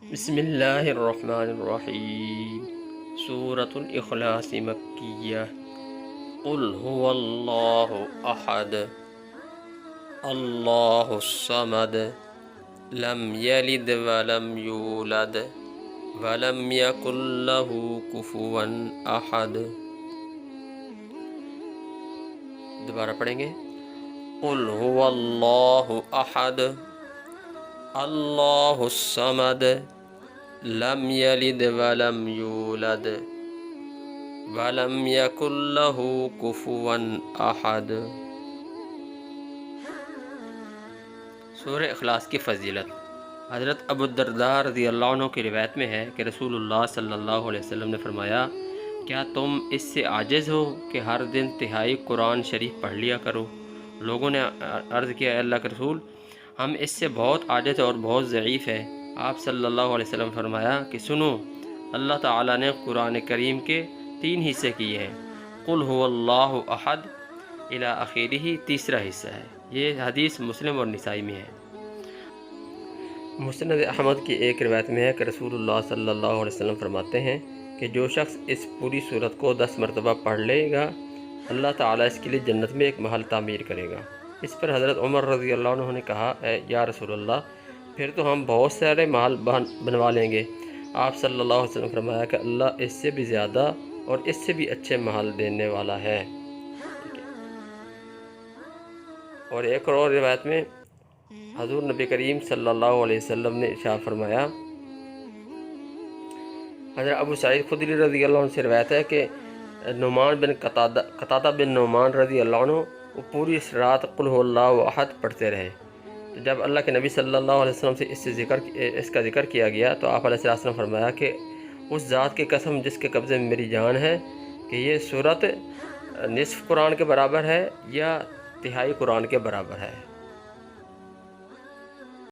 بسم اللہ الرحمن الرحیم۔ سورۃ الاخلاص مکیہ۔ قل هو اللہ احد اللہ الصمد لم یلد ولم یولد ولم یکن لہ کفوا احد۔ دوبارہ پڑھیں گے۔ قل هو اللہ احد اللہ الصمد لم یلد ولم یولد ولم یکن لہ کفوا احد۔ سورہ اخلاص کی فضیلت۔ حضرت ابو الدرداء رضی اللہ عنہ کی روایت میں ہے کہ رسول اللہ صلی اللہ علیہ وسلم نے فرمایا، کیا تم اس سے عاجز ہو کہ ہر دن تہائی قرآن شریف پڑھ لیا کرو؟ لوگوں نے عرض کیا، اے اللہ کے رسول، ہم اس سے بہت عاجز اور بہت ضعیف ہیں۔ آپ صلی اللہ علیہ وسلم فرمایا کہ سنو، اللہ تعالیٰ نے قرآن کریم کے 3 حصے کیے ہیں۔ قل هو اللہ احد الی آخرہ تیسرا حصہ ہے۔ یہ حدیث مسلم اور نسائی میں ہے۔ مسند احمد کی ایک روایت میں ہے کہ رسول اللہ صلی اللہ علیہ وسلم فرماتے ہیں کہ جو شخص اس پوری صورت کو 10 مرتبہ پڑھ لے گا، اللہ تعالیٰ اس کے لیے جنت میں ایک محل تعمیر کرے گا۔ اس پر حضرت عمر رضی اللہ عنہ نے کہا، یا رسول اللہ، پھر تو ہم بہت سارے محل بنوا لیں گے۔ آپ صلی اللہ علیہ وسلم فرمایا کہ اللہ اس سے بھی زیادہ اور اس سے بھی اچھے محل دینے والا ہے۔ اور ایک اور روایت میں حضور نبی کریم صلی اللہ علیہ وسلم نے ارشاد فرمایا، حضرت ابو سعید خدری رضی اللہ عنہ سے روایت ہے کہ نعمان بن قتادہ بن نعمان رضی اللہ عنہ وہ پوری رات قل هو اللہ احد پڑھتے رہے۔ تو جب اللہ کے نبی صلی اللہ علیہ وسلم سے اس کا ذکر کیا گیا تو آپ علیہ السلام فرمایا کہ اس ذات کی قسم جس کے قبضے میں میری جان ہے کہ یہ صورت نصف قرآن کے برابر ہے یا تہائی قرآن کے برابر ہے۔